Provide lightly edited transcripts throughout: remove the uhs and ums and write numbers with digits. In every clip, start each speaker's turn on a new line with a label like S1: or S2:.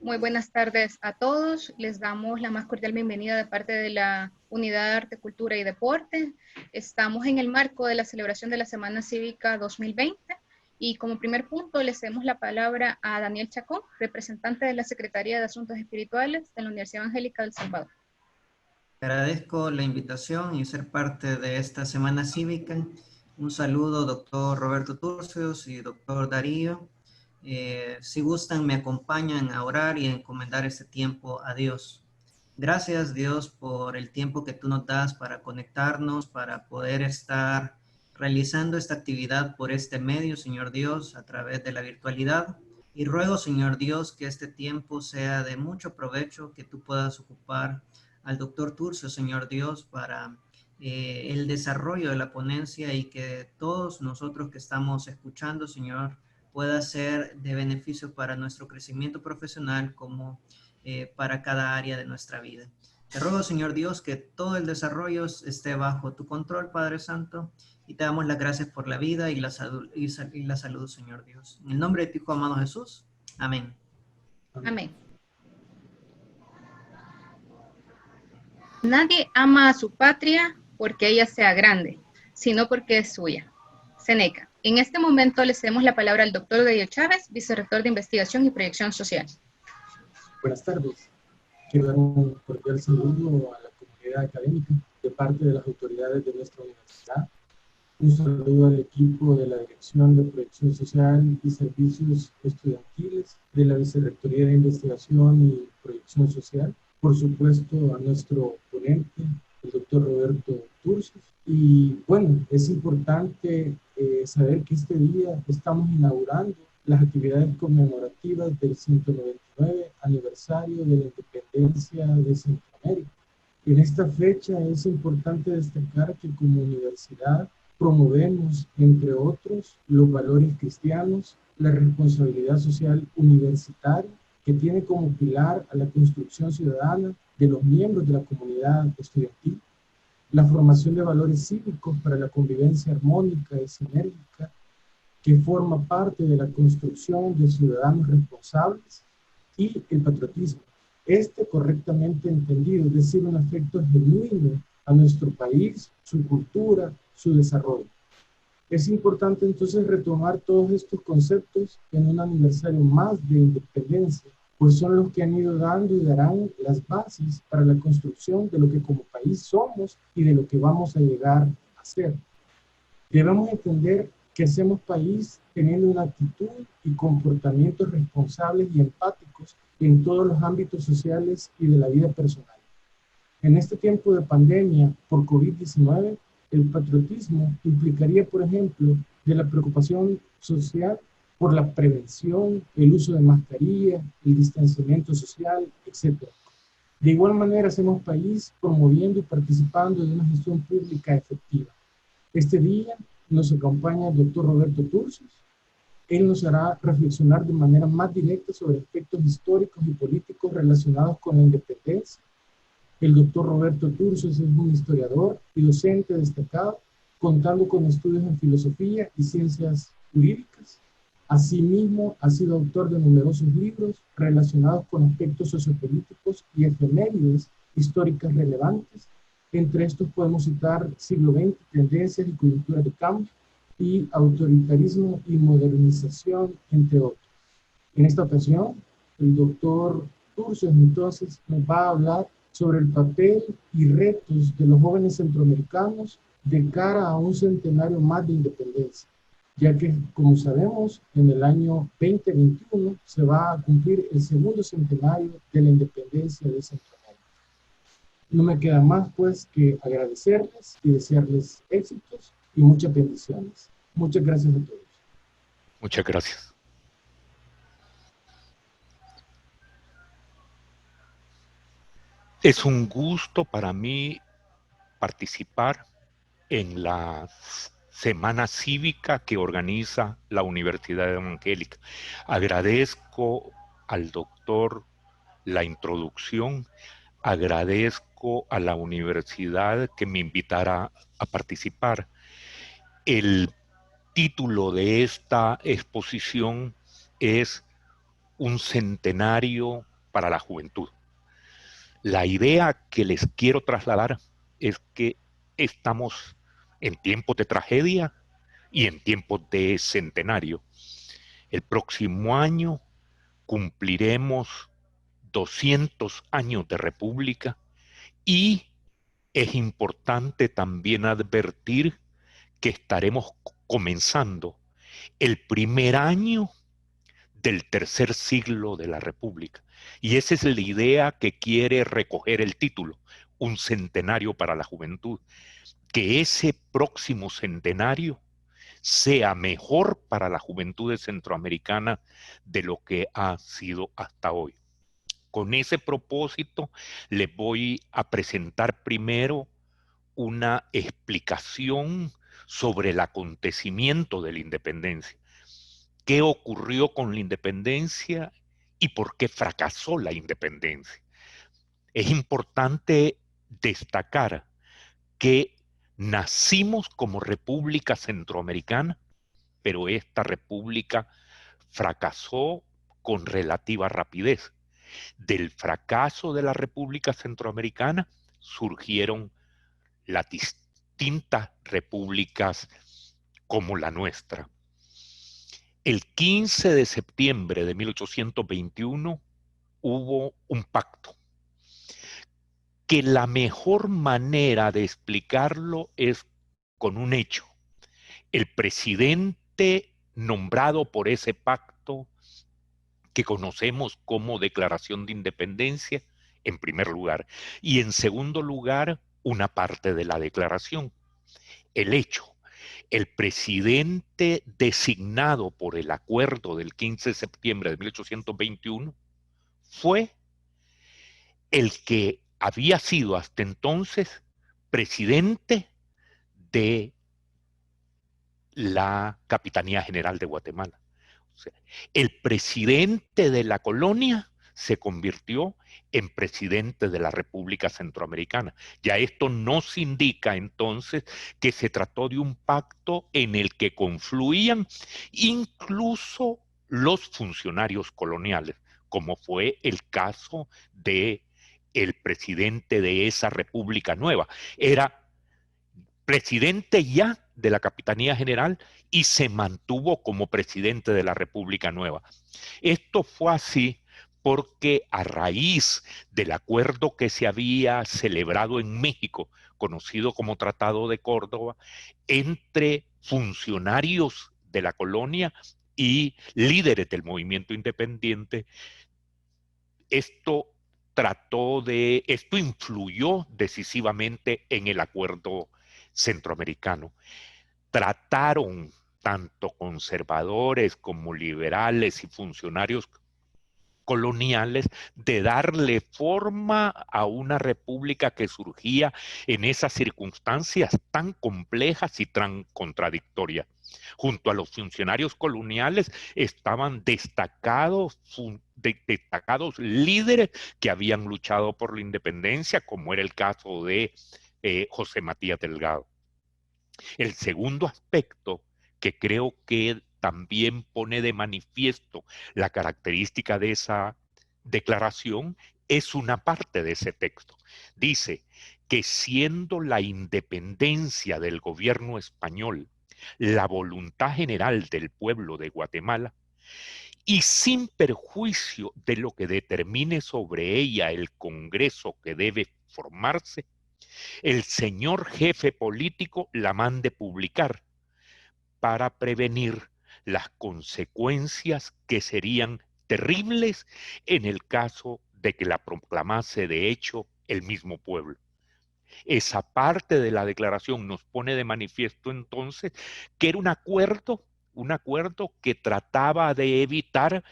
S1: Muy buenas tardes a todos. Les damos la más cordial bienvenida de parte de la Unidad de Arte, Cultura y Deporte. Estamos en el marco de la celebración de la Semana Cívica 2020 y como primer punto les cedemos la palabra a Daniel Chacón, representante de la Secretaría de Asuntos Espirituales de la Universidad Evangélica del Salvador.
S2: Agradezco la invitación y ser parte de esta Semana Cívica. Un saludo, doctor Roberto Turcios y doctor Darío. Si gustan, me acompañan a orar y a encomendar este tiempo a Dios. Gracias, Dios, por el tiempo que tú nos das para conectarnos, para poder estar realizando esta actividad por este medio, Señor Dios, a través de la virtualidad. Y ruego, Señor Dios, que este tiempo sea de mucho provecho, que tú puedas ocupar al doctor Turcio, Señor Dios, para el desarrollo de la ponencia y que todos nosotros que estamos escuchando, Señor, pueda ser de beneficio para nuestro crecimiento profesional como para cada área de nuestra vida. Te ruego, Señor Dios, que todo el desarrollo esté bajo tu control, Padre Santo, y te damos las gracias por la vida y la salud, Señor Dios. En el nombre de tu Hijo amado Jesús. Amén.
S1: Amén. Nadie ama a su patria porque ella sea grande, sino porque es suya. Seneca. En este momento le cedemos la palabra al doctor Darío Chávez, vicerrector de Investigación y Proyección Social.
S3: Buenas tardes. Quiero dar un cordial saludo a la comunidad académica de parte de las autoridades de nuestra universidad. Un saludo al equipo de la Dirección de Proyección Social y Servicios Estudiantiles de la Vicerrectoría de Investigación y Proyección Social. Por supuesto, a nuestro ponente, el doctor Roberto Turcios. Y bueno, es importante saber que este día estamos inaugurando las actividades conmemorativas del 199 aniversario de la independencia de Centroamérica. En esta fecha es importante destacar que como universidad promovemos, entre otros, los valores cristianos, la responsabilidad social universitaria, que tiene como pilar a la construcción ciudadana de los miembros de la comunidad estudiantil, la formación de valores cívicos para la convivencia armónica y sinérgica, que forma parte de la construcción de ciudadanos responsables, y el patriotismo. Este correctamente entendido, es decir, un afecto genuino a nuestro país, su cultura, su desarrollo. Es importante entonces retomar todos estos conceptos en un aniversario más de independencia, pues son los que han ido dando y darán las bases para la construcción de lo que como país somos y de lo que vamos a llegar a ser. Debemos entender que hacemos país teniendo una actitud y comportamientos responsables y empáticos en todos los ámbitos sociales y de la vida personal. En este tiempo de pandemia por COVID-19, el patriotismo implicaría, por ejemplo, de la preocupación social por la prevención, el uso de mascarilla, el distanciamiento social, etc. De igual manera, hacemos país promoviendo y participando de una gestión pública efectiva. Este día nos acompaña el doctor Roberto Turcios. Él nos hará reflexionar de manera más directa sobre aspectos históricos y políticos relacionados con la independencia. El doctor Roberto Turcios es un historiador y docente destacado, contando con estudios en filosofía y ciencias jurídicas. Asimismo, ha sido autor de numerosos libros relacionados con aspectos sociopolíticos y efemérides históricas relevantes. Entre estos podemos citar siglo XX, tendencias y coyunturas de cambio, y autoritarismo y modernización, entre otros. En esta ocasión, el doctor Turcios entonces nos va a hablar sobre el papel y retos de los jóvenes centroamericanos de cara a un centenario más de independencia, ya que, como sabemos, en el año 2021 se va a cumplir el segundo centenario de la independencia de Centroamérica. No me queda más, pues, que agradecerles y desearles éxitos y muchas bendiciones. Muchas gracias a todos.
S4: Muchas gracias. Es un gusto para mí participar en la Semana Cívica que organiza la Universidad Evangélica. Agradezco al doctor la introducción, agradezco a la universidad que me invitara a participar. El título de esta exposición es un centenario para la juventud. La idea que les quiero trasladar es que estamos en tiempos de tragedia y en tiempos de centenario. El próximo año cumpliremos 200 años de república y es importante también advertir que estaremos comenzando el primer año del tercer siglo de la República. Y esa es la idea que quiere recoger el título, un centenario para la juventud. Que ese próximo centenario sea mejor para la juventud centroamericana de lo que ha sido hasta hoy. Con ese propósito, les voy a presentar primero una explicación sobre el acontecimiento de la independencia. ¿Qué ocurrió con la independencia y por qué fracasó la independencia? Es importante destacar que nacimos como República Centroamericana, pero esta república fracasó con relativa rapidez. Del fracaso de la República Centroamericana surgieron las distintas repúblicas como la nuestra. El 15 de septiembre de 1821 hubo un pacto, que la mejor manera de explicarlo es con un hecho. El presidente nombrado por ese pacto, que conocemos como Declaración de Independencia, en primer lugar, y en segundo lugar, una parte de la declaración, el hecho. El presidente designado por el acuerdo del 15 de septiembre de 1821 fue el que había sido hasta entonces presidente de la Capitanía General de Guatemala. O sea, el presidente de la colonia se convirtió en presidente de la República Centroamericana. Ya esto nos indica entonces que se trató de un pacto en el que confluían incluso los funcionarios coloniales, como fue el caso de el presidente de esa República Nueva. Era presidente ya de la Capitanía General y se mantuvo como presidente de la República Nueva. Esto fue así porque a raíz del acuerdo que se había celebrado en México, conocido como Tratado de Córdoba, entre funcionarios de la colonia y líderes del movimiento independiente, esto influyó decisivamente en el acuerdo centroamericano. Trataron tanto conservadores como liberales y funcionarios coloniales de darle forma a una república que surgía en esas circunstancias tan complejas y tan contradictorias. Junto a los funcionarios coloniales estaban destacados líderes que habían luchado por la independencia, como era el caso de José Matías Delgado. El segundo aspecto que creo que también pone de manifiesto la característica de esa declaración es una parte de ese texto. Dice que siendo la independencia del gobierno español la voluntad general del pueblo de Guatemala, y sin perjuicio de lo que determine sobre ella el Congreso que debe formarse, el señor jefe político la mande publicar para prevenir las consecuencias que serían terribles en el caso de que la proclamase de hecho el mismo pueblo. Esa parte de la declaración nos pone de manifiesto entonces que era un acuerdo que trataba de evitar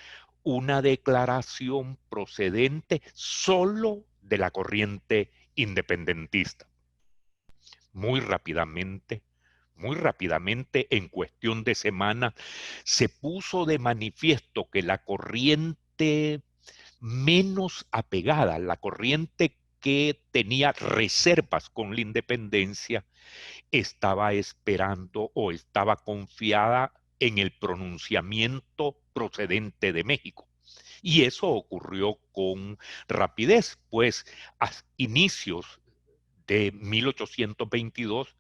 S4: una declaración procedente solo de la corriente independentista. Muy rápidamente, en cuestión de semanas, se puso de manifiesto que la corriente menos apegada, la corriente que tenía reservas con la independencia, estaba esperando o estaba confiada en el pronunciamiento procedente de México. Y eso ocurrió con rapidez, pues a inicios de 1822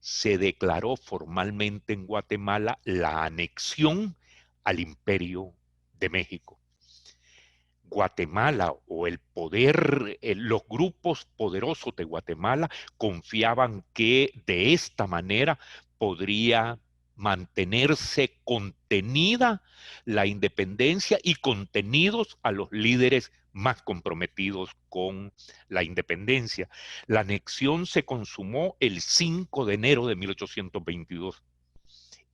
S4: se declaró formalmente en Guatemala la anexión al Imperio de México. Guatemala o el poder, los grupos poderosos de Guatemala confiaban que de esta manera podría mantenerse contenida la independencia y contenidos a los líderes más comprometidos con la independencia. La anexión se consumó el 5 de enero de 1822.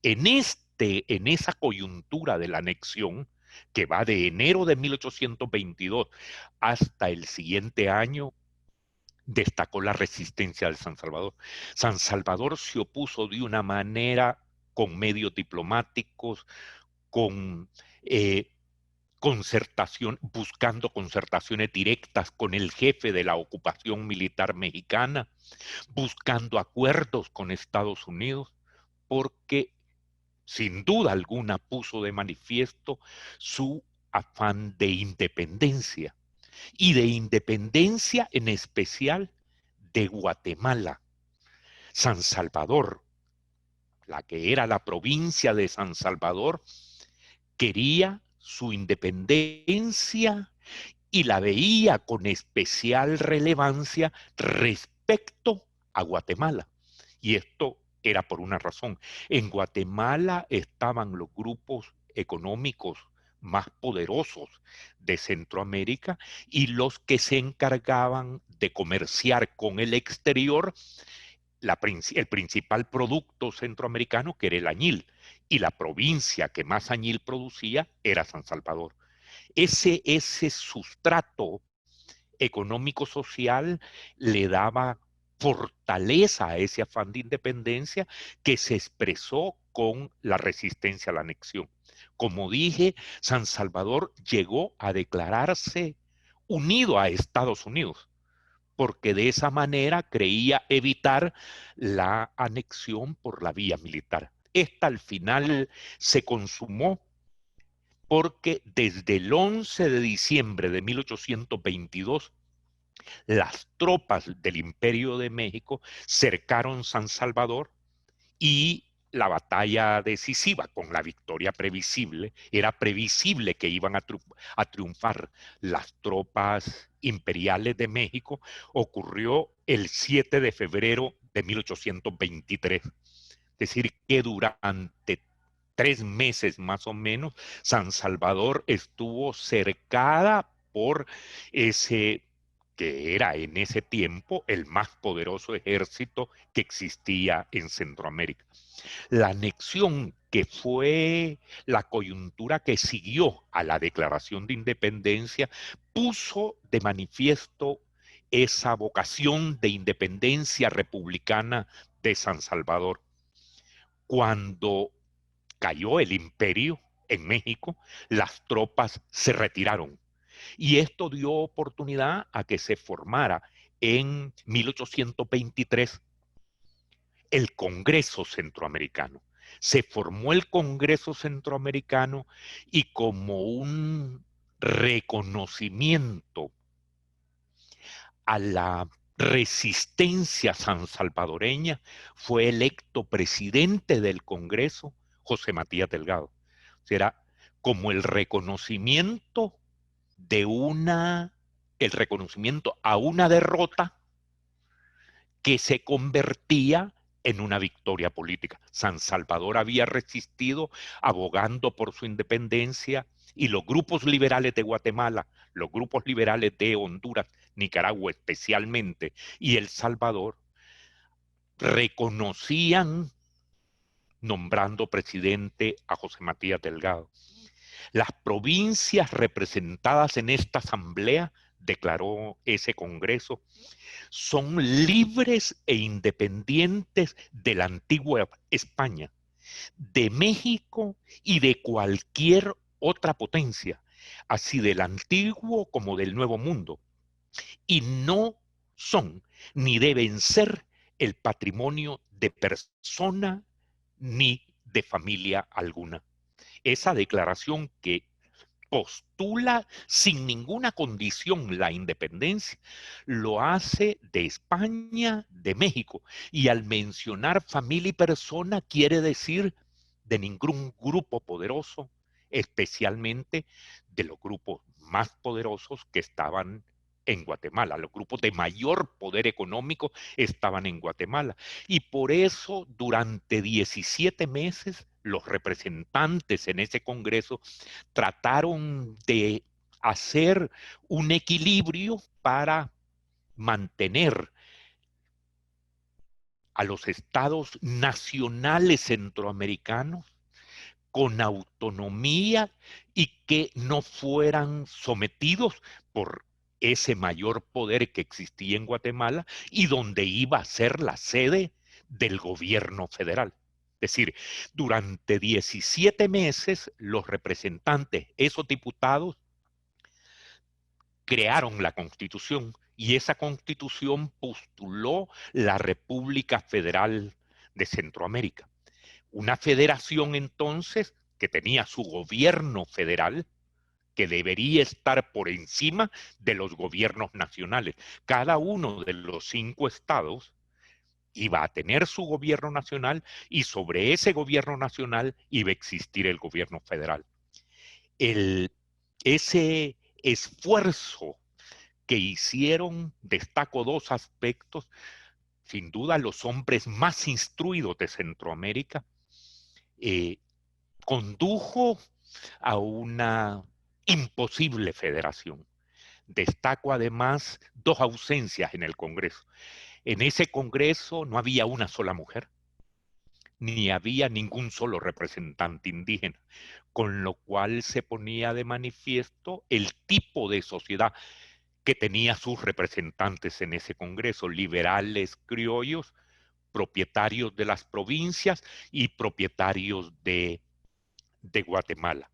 S4: En esa coyuntura de la anexión, que va de enero de 1822 hasta el siguiente año, destacó la resistencia de San Salvador. San Salvador se opuso de una manera con medios diplomáticos, con buscando concertaciones directas con el jefe de la ocupación militar mexicana, buscando acuerdos con Estados Unidos, porque sin duda alguna puso de manifiesto su afán de independencia, y de independencia en especial de Guatemala. San Salvador, la que era la provincia de San Salvador, quería su independencia y la veía con especial relevancia respecto a Guatemala. Y esto era por una razón. En Guatemala estaban los grupos económicos más poderosos de Centroamérica y los que se encargaban de comerciar con el exterior el principal producto centroamericano, que era el añil, y la provincia que más añil producía era San Salvador. Ese sustrato económico-social le daba fortaleza a ese afán de independencia que se expresó con la resistencia a la anexión. Como dije, San Salvador llegó a declararse unido a Estados Unidos, porque de esa manera creía evitar la anexión por la vía militar. Esta al final se consumó porque desde el 11 de diciembre de 1822 las tropas del Imperio de México cercaron San Salvador y la batalla decisiva, con la victoria previsible, era previsible que iban a triunfar las tropas imperiales de México, ocurrió el 7 de febrero de 1823. Es decir, que durante 3 meses más o menos, San Salvador estuvo cercada por ese que era en ese tiempo el más poderoso ejército que existía en Centroamérica. La anexión, que fue la coyuntura que siguió a la declaración de independencia, puso de manifiesto esa vocación de independencia republicana de San Salvador. Cuando cayó el imperio en México, las tropas se retiraron. Y esto dio oportunidad a que se formara en 1823 el Congreso Centroamericano. Se formó el Congreso Centroamericano y, como un reconocimiento a la resistencia sansalvadoreña, fue electo presidente del Congreso José Matías Delgado. Será como el reconocimiento el reconocimiento a una derrota que se convertía en una victoria política. San Salvador había resistido abogando por su independencia, y los grupos liberales de Guatemala, los grupos liberales de Honduras, Nicaragua especialmente, y El Salvador, reconocían nombrando presidente a José Matías Delgado. Las provincias representadas en esta asamblea, declaró ese Congreso, son libres e independientes de la antigua España, de México y de cualquier otra potencia, así del antiguo como del nuevo mundo, y no son ni deben ser el patrimonio de persona ni de familia alguna. Esa declaración, que postula sin ninguna condición la independencia, lo hace de España, de México. Y al mencionar familia y persona quiere decir de ningún grupo poderoso, especialmente de los grupos más poderosos que estaban en Guatemala. Los grupos de mayor poder económico estaban en Guatemala. Y por eso, durante 17 meses, los representantes en ese Congreso trataron de hacer un equilibrio para mantener a los estados nacionales centroamericanos con autonomía y que no fueran sometidos por ese mayor poder que existía en Guatemala y donde iba a ser la sede del gobierno federal. Es decir, durante 17 meses los representantes, esos diputados, crearon la Constitución y esa Constitución postuló la República Federal de Centroamérica. Una federación entonces que tenía su gobierno federal, que debería estar por encima de los gobiernos nacionales. Cada uno de los 5 estados iba a tener su gobierno nacional y sobre ese gobierno nacional iba a existir el gobierno federal. Ese esfuerzo que hicieron, destaco 2 aspectos, sin duda los hombres más instruidos de Centroamérica, condujo a una imposible federación. Destaco además 2 ausencias en el Congreso. En ese Congreso no había una sola mujer, ni había ningún solo representante indígena, con lo cual se ponía de manifiesto el tipo de sociedad que tenía sus representantes en ese Congreso, liberales criollos, propietarios de las provincias y propietarios de Guatemala.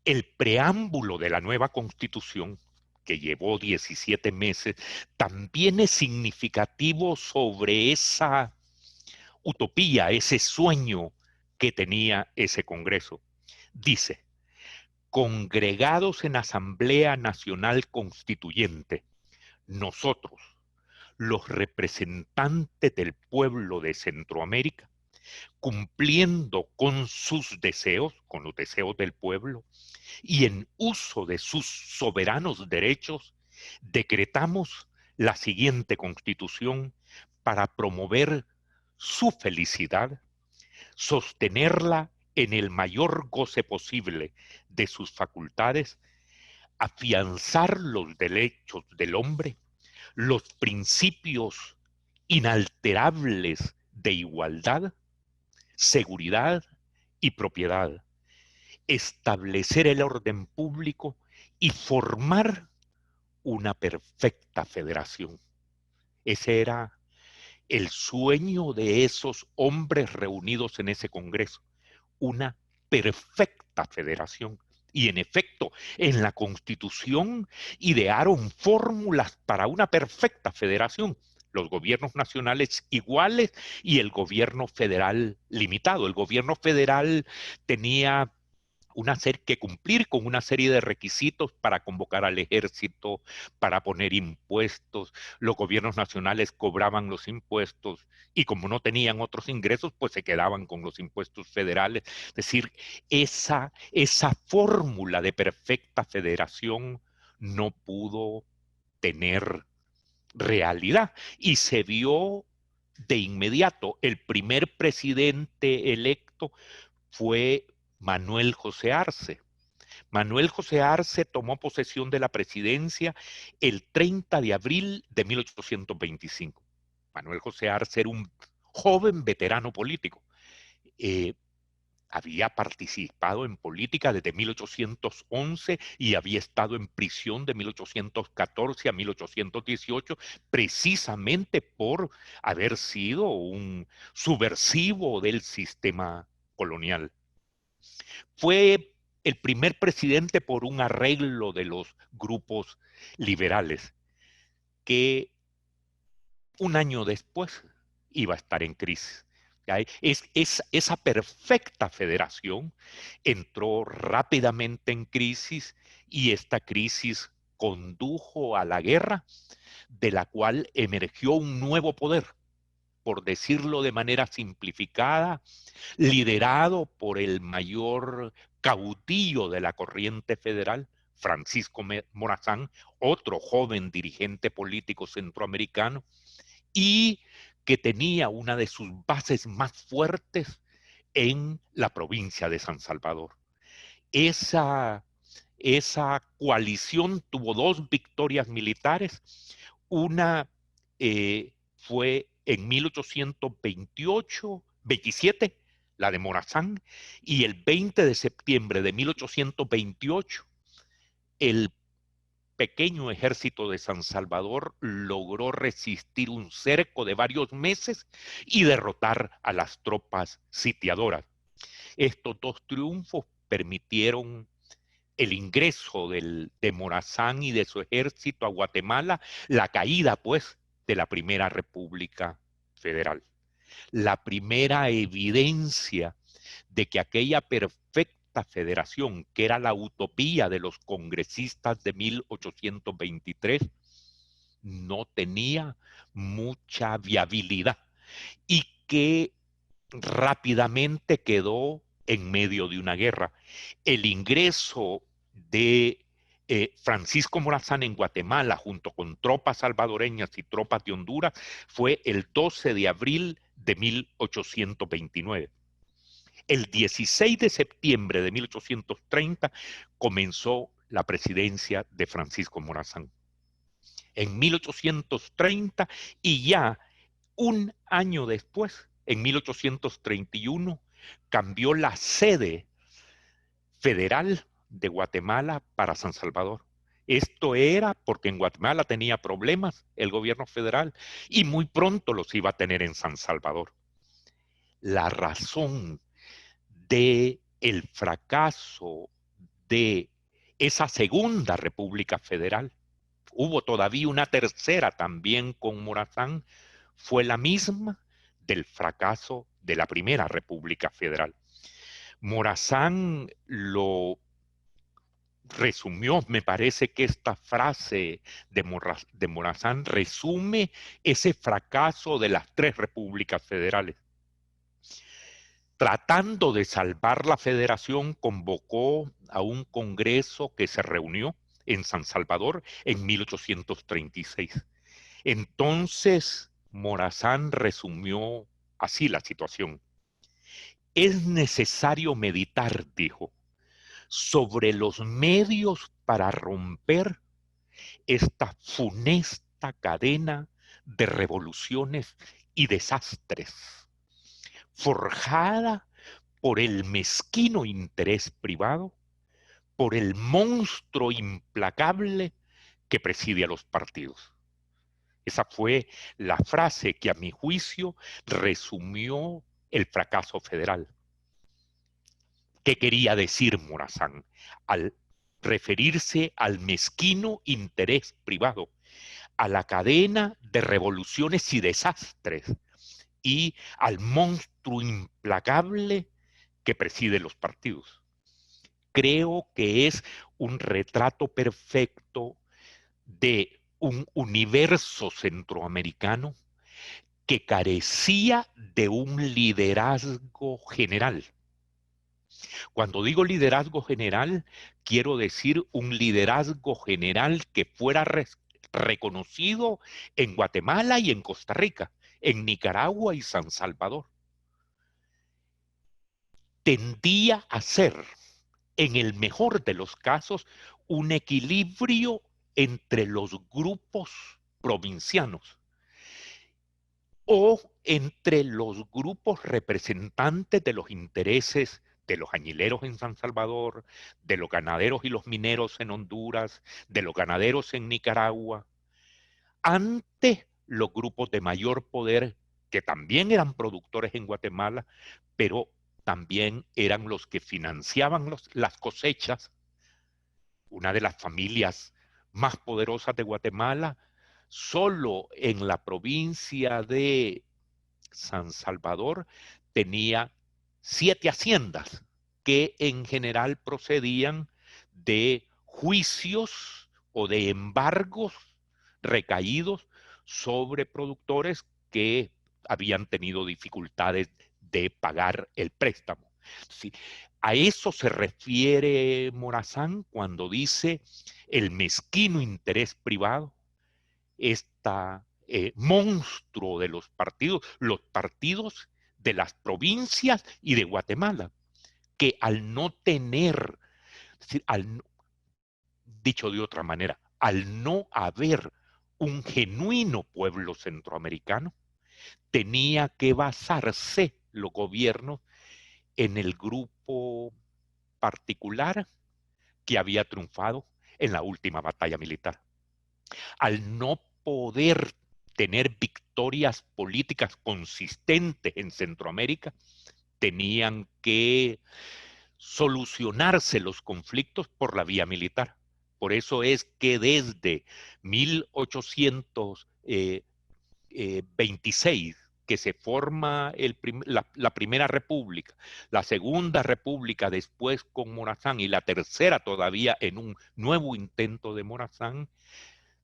S4: El preámbulo de la nueva Constitución, que llevó 17 meses, también es significativo sobre esa utopía, ese sueño que tenía ese Congreso. Dice: congregados en Asamblea Nacional Constituyente, nosotros, los representantes del pueblo de Centroamérica, cumpliendo con sus deseos, con los deseos del pueblo, y en uso de sus soberanos derechos, decretamos la siguiente Constitución para promover su felicidad, sostenerla en el mayor goce posible de sus facultades, afianzar los derechos del hombre, los principios inalterables de igualdad, seguridad y propiedad, establecer el orden público y formar una perfecta federación. Ese era el sueño de esos hombres reunidos en ese Congreso, una perfecta federación. Y en efecto, en la Constitución idearon fórmulas para una perfecta federación. Los gobiernos nacionales iguales y el gobierno federal limitado. El gobierno federal tenía que cumplir con una serie de requisitos para convocar al ejército, para poner impuestos. Los gobiernos nacionales cobraban los impuestos y como no tenían otros ingresos, pues se quedaban con los impuestos federales. Es decir, esa fórmula de perfecta federación no pudo tener realidad y se vio de inmediato. El primer presidente electo fue Manuel José Arce. Manuel José Arce tomó posesión de la presidencia el 30 de abril de 1825. Manuel José Arce era un joven veterano político. Había participado en política desde 1811 y había estado en prisión de 1814 a 1818 precisamente por haber sido un subversivo del sistema colonial. Fue el primer presidente por un arreglo de los grupos liberales que un año después iba a estar en crisis. sea, esa perfecta federación entró rápidamente en crisis y esta crisis condujo a la guerra, de la cual emergió un nuevo poder, por decirlo de manera simplificada, liderado por el mayor caudillo de la corriente federal, Francisco Morazán, otro joven dirigente político centroamericano, y que tenía una de sus bases más fuertes en la provincia de San Salvador. Esa coalición tuvo dos victorias militares. Una fue en 1827, la de Morazán, y el 20 de septiembre de 1828, el pequeño ejército de San Salvador logró resistir un cerco de varios meses y derrotar a las tropas sitiadoras. Estos dos triunfos permitieron el ingreso de Morazán y de su ejército a Guatemala, la caída, pues, de la Primera República Federal. La primera evidencia de que aquella perfecta federación, que era la utopía de los congresistas de 1823, no tenía mucha viabilidad y que rápidamente quedó en medio de una guerra. El ingreso de Francisco Morazán en Guatemala, junto con tropas salvadoreñas y tropas de Honduras, fue el 12 de abril de 1829. El 16 de septiembre de 1830 comenzó la presidencia de Francisco Morazán. En 1830, y ya un año después, en 1831, cambió la sede federal de Guatemala para San Salvador. Esto era porque en Guatemala tenía problemas el gobierno federal y muy pronto los iba a tener en San Salvador. La razón de el fracaso de esa segunda República Federal, hubo todavía una tercera también con Morazán, fue la misma del fracaso de la Primera República Federal. Morazán lo resumió, me parece que esta frase de Morazán resume ese fracaso de las tres repúblicas federales. Tratando de salvar la federación, convocó a un congreso que se reunió en San Salvador en 1836. Entonces, Morazán resumió así la situación. Es necesario meditar, dijo, sobre los medios para romper esta funesta cadena de revoluciones y desastres, forjada por el mezquino interés privado, por el monstruo implacable que preside a los partidos. Esa fue la frase que, a mi juicio, resumió el fracaso federal. ¿Qué quería decir Morazán al referirse al mezquino interés privado, a la cadena de revoluciones y desastres y al monstruo implacable que preside los partidos? Creo que es un retrato perfecto de un universo centroamericano que carecía de un liderazgo general. Cuando digo liderazgo general, quiero decir un liderazgo general que fuera reconocido en Guatemala y en Costa Rica, en Nicaragua y San Salvador. Tendía a ser, en el mejor de los casos, un equilibrio entre los grupos provincianos o entre los grupos representantes de los intereses de los añileros en San Salvador, de los ganaderos y los mineros en Honduras, de los ganaderos en Nicaragua, ante los grupos de mayor poder que también eran productores en Guatemala, pero también eran los que financiaban las cosechas. Una de las familias más poderosas de Guatemala, solo en la provincia de San Salvador, tenía 7 haciendas que en general procedían de juicios o de embargos recaídos sobre productores que habían tenido dificultades de pagar el préstamo. Sí, a eso se refiere Morazán cuando dice el mezquino interés privado, esta monstruo de los partidos de las provincias y de Guatemala, que al no tener, dicho de otra manera, al no haber un genuino pueblo centroamericano, tenía que basarse los gobiernos en el grupo particular que había triunfado en la última batalla militar. Al no poder tener victorias políticas consistentes en Centroamérica, tenían que solucionarse los conflictos por la vía militar. Por eso es que desde 1826, que se forma la Primera República, la Segunda República después con Morazán y la tercera todavía en un nuevo intento de Morazán,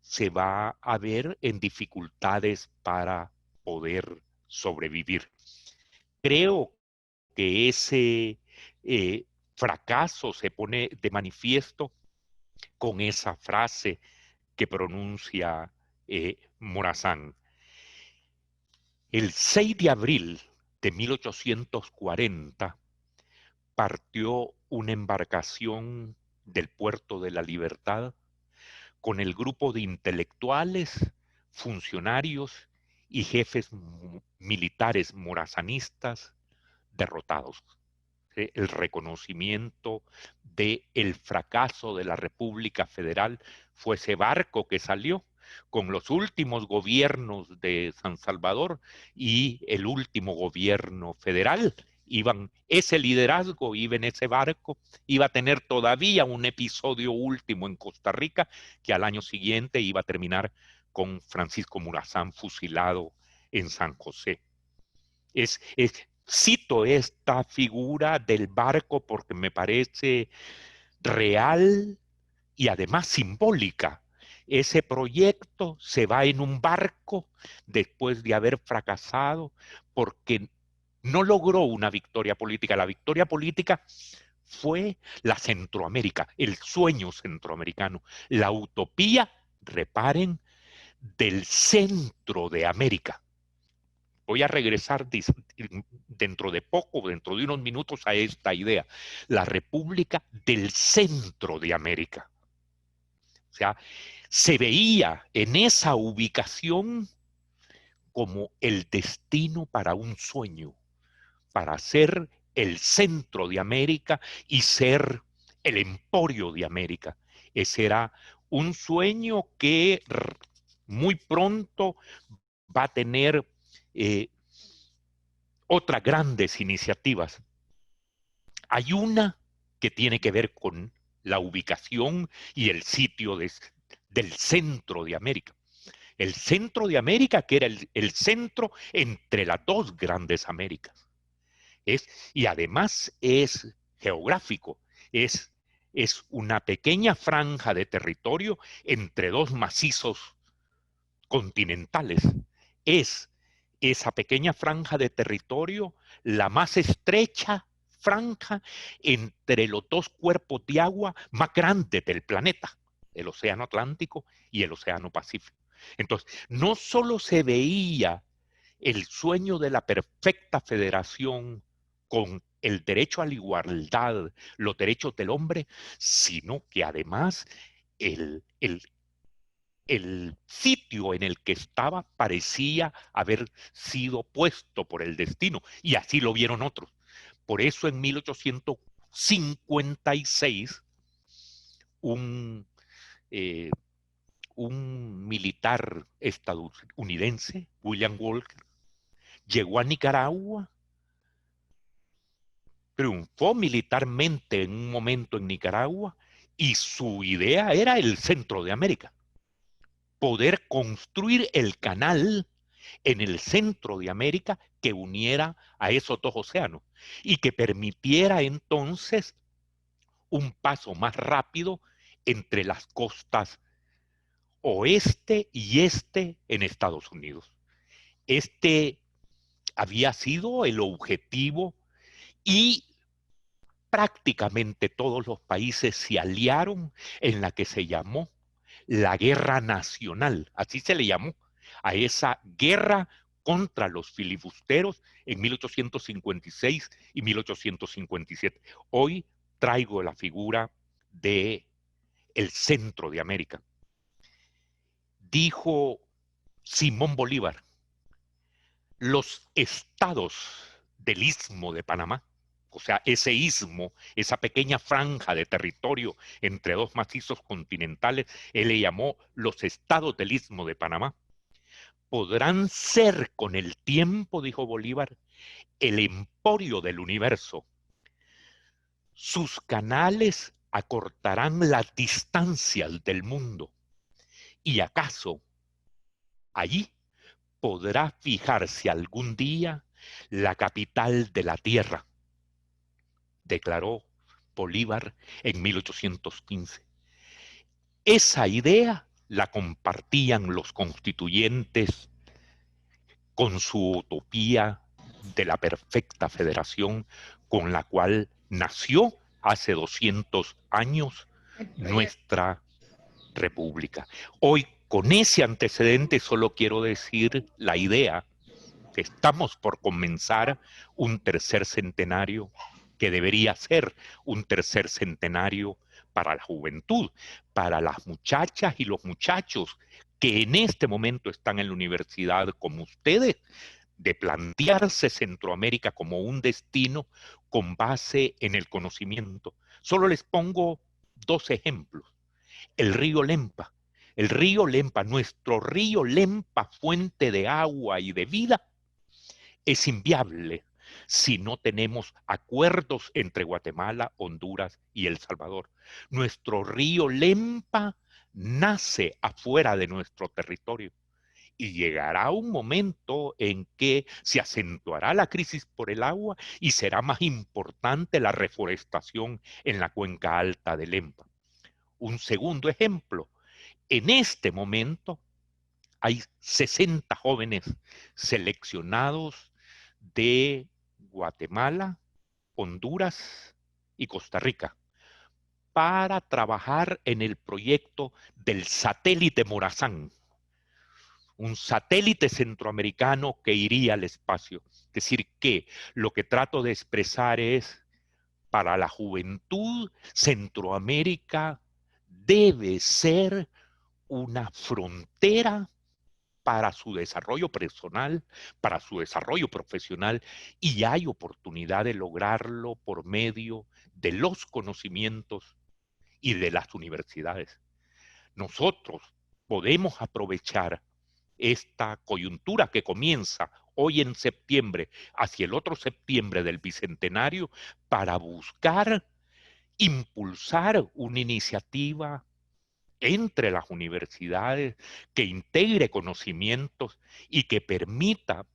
S4: se va a ver en dificultades para poder sobrevivir. Creo que ese fracaso se pone de manifiesto con esa frase que pronuncia Morazán. El 6 de abril de 1840 partió una embarcación del Puerto de la Libertad con el grupo de intelectuales, funcionarios y jefes militares morazanistas derrotados. El reconocimiento del fracaso de la República Federal fue ese barco que salió con los últimos gobiernos de San Salvador y el último gobierno federal. Ese liderazgo iba en ese barco, iba a tener todavía un episodio último en Costa Rica que al año siguiente iba a terminar con Francisco Morazán fusilado en San José. Cito esta figura del barco porque me parece real y además simbólica. Ese proyecto se va en un barco después de haber fracasado porque no logró una victoria política. La victoria política fue la Centroamérica, el sueño centroamericano, la utopía, reparen, del centro de América. Voy a regresar dentro de poco, dentro de unos minutos, a esta idea. La República del centro de América. O sea, se veía en esa ubicación como el destino para un sueño, para ser el centro de América y ser el emporio de América. Ese era un sueño que muy pronto va a tener otras grandes iniciativas. Hay una que tiene que ver con la ubicación y el sitio del centro de América. El centro de América, que era el centro entre las dos grandes Américas. Y además es geográfico, es una pequeña franja de territorio entre dos macizos continentales. Es esa pequeña franja de territorio la más estrecha franja entre los dos cuerpos de agua más grandes del planeta, el Océano Atlántico y el Océano Pacífico. Entonces, no solo se veía el sueño de la perfecta federación con el derecho a la igualdad, los derechos del hombre, sino que además el sitio en el que estaba parecía haber sido puesto por el destino, y así lo vieron otros. Por eso en 1856 un militar estadounidense, William Walker, llegó a Nicaragua, triunfó militarmente en un momento en Nicaragua y su idea era el centro de América. Poder construir el canal en el centro de América que uniera a esos dos océanos y que permitiera entonces un paso más rápido entre las costas oeste y este en Estados Unidos. Este había sido el objetivo y prácticamente todos los países se aliaron en la que se llamó la Guerra Nacional, así se le llamó a esa guerra contra los filibusteros en 1856 y 1857. Hoy traigo la figura de el centro de América. Dijo Simón Bolívar, los estados del Istmo de Panamá, o sea, ese istmo, esa pequeña franja de territorio entre dos macizos continentales, él le llamó los estados del Istmo de Panamá, podrán ser con el tiempo, dijo Bolívar, el emporio del universo. Sus canales acortarán las distancias del mundo y acaso allí podrá fijarse algún día la capital de la tierra, declaró Bolívar en 1815. Esa idea la compartían los constituyentes con su utopía de la perfecta federación con la cual nació hace 200 años nuestra república. Hoy, con ese antecedente, solo quiero decir la idea que estamos por comenzar un tercer centenario que debería ser un tercer centenario para la juventud, para las muchachas y los muchachos que en este momento están en la universidad como ustedes, de plantearse Centroamérica como un destino con base en el conocimiento. Solo les pongo dos ejemplos. El río Lempa. El río Lempa, nuestro río Lempa, fuente de agua y de vida, es inviable si no tenemos acuerdos entre Guatemala, Honduras y El Salvador. Nuestro río Lempa nace afuera de nuestro territorio y llegará un momento en que se acentuará la crisis por el agua y será más importante la reforestación en la cuenca alta del Lempa. Un segundo ejemplo, en este momento hay 60 jóvenes seleccionados de Guatemala, Honduras y Costa Rica para trabajar en el proyecto del satélite Morazán, un satélite centroamericano que iría al espacio. Es decir, que lo que trato de expresar es, para la juventud, Centroamérica debe ser una frontera para su desarrollo personal, para su desarrollo profesional, y hay oportunidad de lograrlo por medio de los conocimientos y de las universidades. Nosotros podemos aprovechar esta coyuntura que comienza hoy en septiembre hacia el otro septiembre del bicentenario para buscar impulsar una iniciativa entre las universidades que integre conocimientos y que permita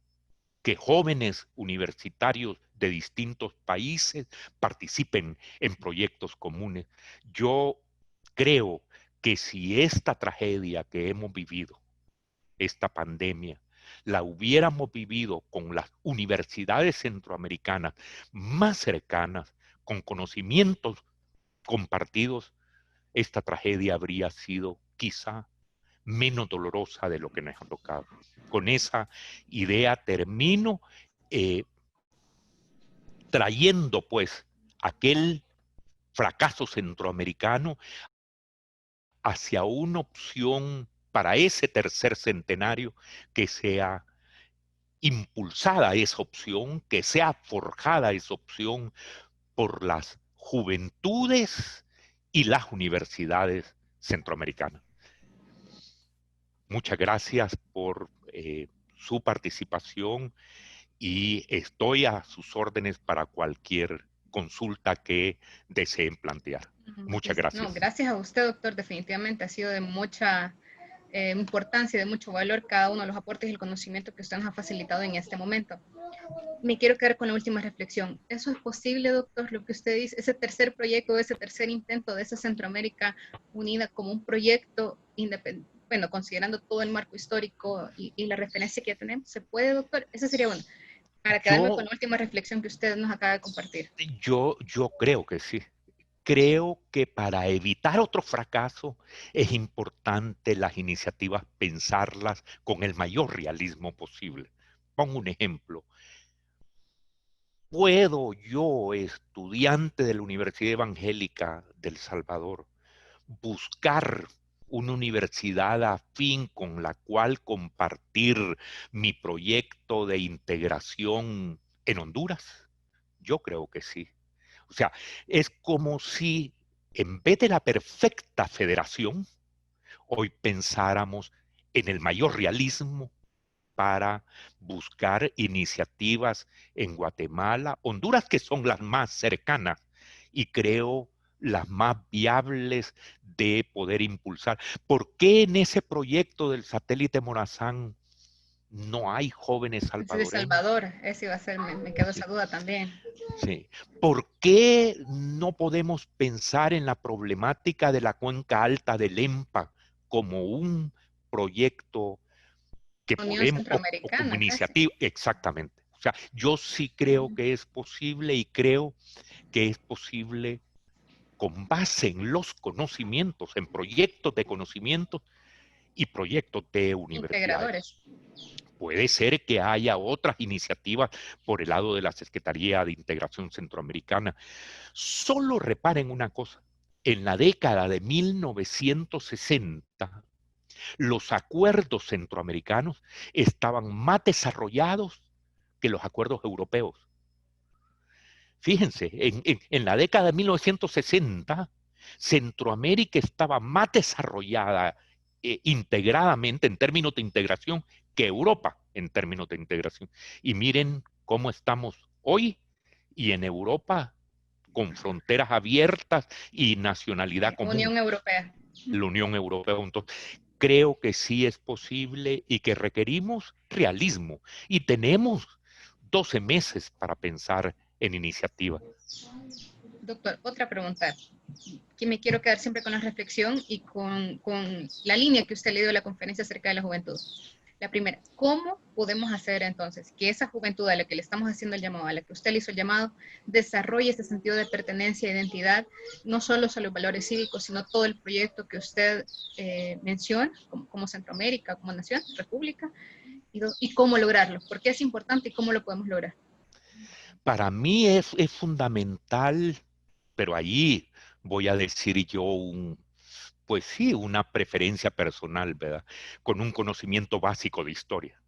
S4: que jóvenes universitarios de distintos países participen en proyectos comunes. Yo creo que si esta tragedia que hemos vivido, esta pandemia, la hubiéramos vivido con las universidades centroamericanas más cercanas, con conocimientos compartidos, esta tragedia habría sido quizá menos dolorosa de lo que nos ha tocado. Con esa idea termino trayendo pues aquel fracaso centroamericano hacia una opción para ese tercer centenario que sea impulsada esa opción, que sea forjada esa opción por las juventudes y las universidades centroamericanas. Muchas gracias por su participación y estoy a sus órdenes para cualquier consulta que deseen plantear. Muchas gracias.
S1: No, gracias a usted, doctor. Definitivamente ha sido de mucha importancia y de mucho valor cada uno de los aportes y el conocimiento que usted nos ha facilitado en este momento. Me quiero quedar con la última reflexión. ¿Eso es posible, doctor? Lo que usted dice, ese tercer proyecto, ese tercer intento de esa Centroamérica unida como un proyecto independiente, bueno, considerando todo el marco histórico y la referencia que ya tenemos, ¿se puede, doctor? Esa sería una. Para quedarme con la última reflexión que usted nos acaba de compartir.
S4: Yo creo que sí. Creo que para evitar otro fracaso es importante las iniciativas pensarlas con el mayor realismo posible. Pongo un ejemplo. ¿Puedo yo, estudiante de la Universidad Evangélica del Salvador, buscar una universidad afín con la cual compartir mi proyecto de integración en Honduras? Yo creo que sí. O sea, es como si en vez de la perfecta federación, hoy pensáramos en el mayor realismo para buscar iniciativas en Guatemala, Honduras, que son las más cercanas y creo las más viables de poder impulsar. ¿Por qué en ese proyecto del satélite Morazán no hay jóvenes
S1: De
S4: salvadoreños?
S1: Salvador, ese iba a ser, me quedó esa duda también.
S4: Sí. ¿Por qué no podemos pensar en la problemática de la cuenca alta del EMPA como un proyecto que
S1: Unión
S4: podemos, o como
S1: Centroamericana, casi.
S4: iniciativa? Exactamente. O sea, yo sí creo que es posible y creo que es posible con base en los conocimientos, en proyectos de conocimientos y proyectos de universidades.
S1: Integradores.
S4: Puede ser que haya otras iniciativas por el lado de la Secretaría de Integración Centroamericana. Solo reparen una cosa. En la década de 1960, los acuerdos centroamericanos estaban más desarrollados que los acuerdos europeos. Fíjense, en la década de 1960, Centroamérica estaba más desarrollada integradamente en términos de integración que Europa en términos de integración. Y miren cómo estamos hoy y en Europa con fronteras abiertas y nacionalidad común.
S1: Unión Europea.
S4: La Unión Europea. Entonces, creo que sí es posible y que requerimos realismo. Y tenemos 12 meses para pensar en iniciativa.
S1: Doctor, otra pregunta, que me quiero quedar siempre con la reflexión y con la línea que usted le dio a la conferencia acerca de la juventud. La primera, ¿cómo podemos hacer entonces que esa juventud a la que le estamos haciendo el llamado, a la que usted le hizo el llamado, desarrolle ese sentido de pertenencia e identidad, no solo sobre los valores cívicos, sino todo el proyecto que usted menciona, como Centroamérica, como nación, república, y cómo lograrlo? ¿Por qué es importante y cómo lo podemos lograr?
S4: Para mí es fundamental, pero allí voy a decir yo pues sí, una preferencia personal, ¿verdad? Con un conocimiento básico de historia.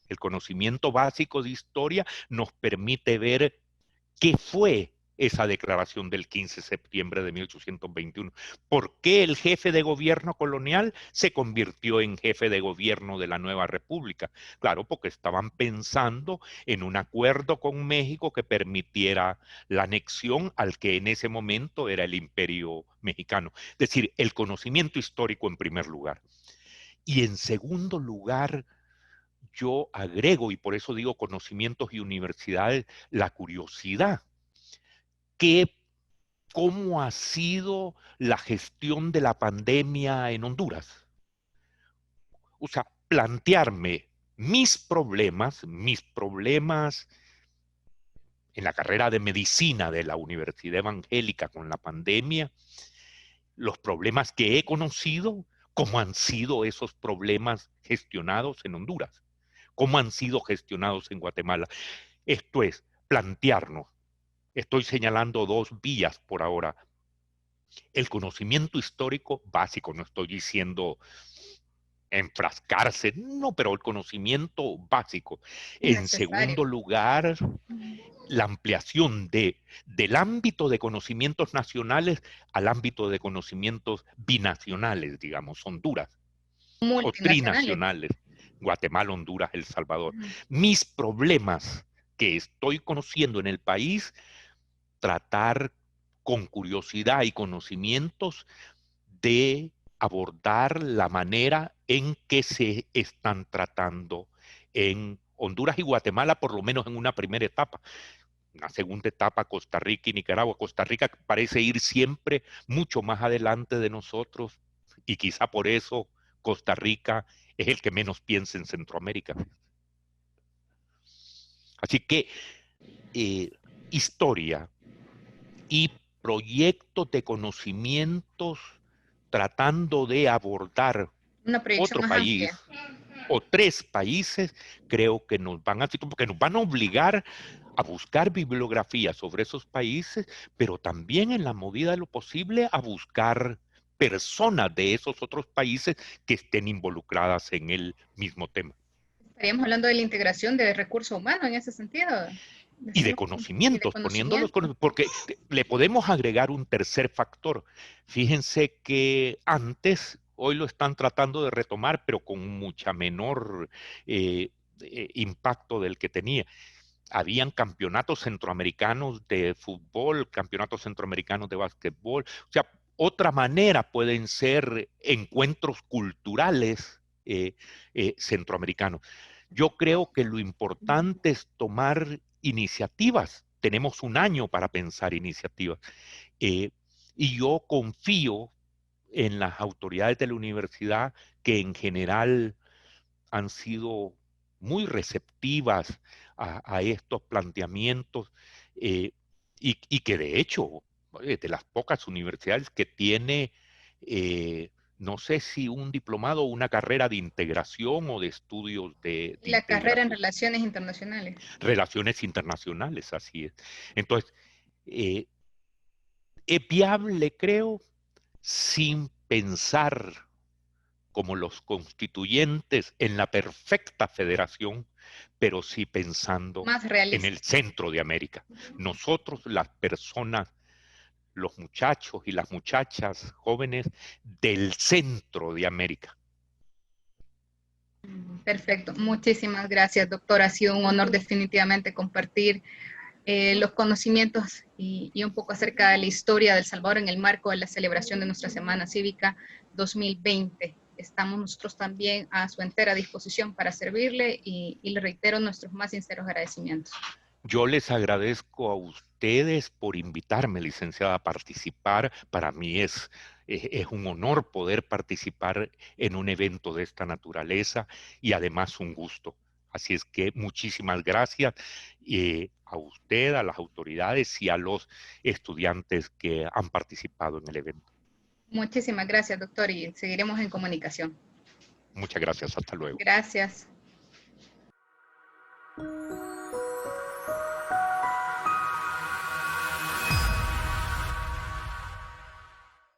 S4: El conocimiento básico de historia nos permite ver qué fue esa declaración del 15 de septiembre de 1821. ¿Por qué el jefe de gobierno colonial se convirtió en jefe de gobierno de la nueva república? Claro, porque estaban pensando en un acuerdo con México que permitiera la anexión al que en ese momento era el imperio mexicano. Es decir, el conocimiento histórico en primer lugar. Y en segundo lugar, yo agrego, y por eso digo conocimientos y universidades, la curiosidad. ¿Cómo ha sido la gestión de la pandemia en Honduras? O sea, plantearme mis problemas en la carrera de medicina de la Universidad Evangélica con la pandemia, los problemas que he conocido, cómo han sido esos problemas gestionados en Honduras, cómo han sido gestionados en Guatemala. Esto es, plantearnos. Estoy señalando dos vías por ahora. El conocimiento histórico básico, no estoy diciendo enfrascarse, no, pero el conocimiento básico. En segundo lugar, la ampliación del ámbito de conocimientos nacionales al ámbito de conocimientos binacionales, digamos, Honduras, o trinacionales, Guatemala, Honduras, El Salvador. Mis problemas que estoy conociendo en el país, tratar con curiosidad y conocimientos de abordar la manera en que se están tratando en Honduras y Guatemala, por lo menos en una primera etapa. Una segunda etapa, Costa Rica y Nicaragua. Costa Rica parece ir siempre mucho más adelante de nosotros y quizá por eso Costa Rica es el que menos piensa en Centroamérica. Así que historia y proyectos de conocimientos tratando de abordar
S1: Una proyección
S4: otro
S1: más
S4: país
S1: amplia.
S4: o tres países, creo que nos van a, porque nos van a obligar a buscar bibliografía sobre esos países, pero también en la medida de lo posible a buscar personas de esos otros países que estén involucradas en el mismo tema.
S1: Estaríamos hablando de la integración de recursos humanos en ese sentido.
S4: Y de
S1: Y de
S4: conocimientos, poniéndolos,
S1: conocimiento.
S4: porque le podemos agregar un tercer factor. Fíjense que antes, hoy lo están tratando de retomar, pero con mucha menor impacto del que tenía. Habían campeonatos centroamericanos de fútbol, campeonatos centroamericanos de básquetbol. O sea, otra manera pueden ser encuentros culturales centroamericanos. Yo creo que lo importante es tomar iniciativas. Tenemos un año para pensar iniciativas. Eh, y yo confío en las autoridades de la universidad que en general han sido muy receptivas a estos planteamientos y que de hecho, de las pocas universidades que tiene, no sé si un diplomado o una carrera de integración o de estudios de
S1: Y la carrera en
S4: integración,
S1: relaciones internacionales.
S4: relaciones internacionales, así es. Entonces, eh, es viable, creo, sin pensar como los constituyentes en la perfecta federación, pero sí pensando
S1: Más
S4: en el
S1: realista.
S4: centro de América. Nosotros, las personas, los muchachos y las muchachas jóvenes del centro de América.
S1: Perfecto. Muchísimas gracias, doctor. Ha sido un honor definitivamente compartir los conocimientos y un poco acerca de la historia de El Salvador en el marco de la celebración de nuestra Semana Cívica 2020. Estamos nosotros también a su entera disposición para servirle y le reitero nuestros más sinceros agradecimientos.
S4: Yo les agradezco a ustedes por invitarme, licenciada, a participar. Para mí es un honor poder participar en un evento de esta naturaleza y además un gusto. Así es que muchísimas gracias a usted, a las autoridades y a los estudiantes que han participado en el evento.
S1: Muchísimas gracias, doctor, y seguiremos en comunicación.
S4: Muchas gracias. Hasta luego.
S1: Gracias.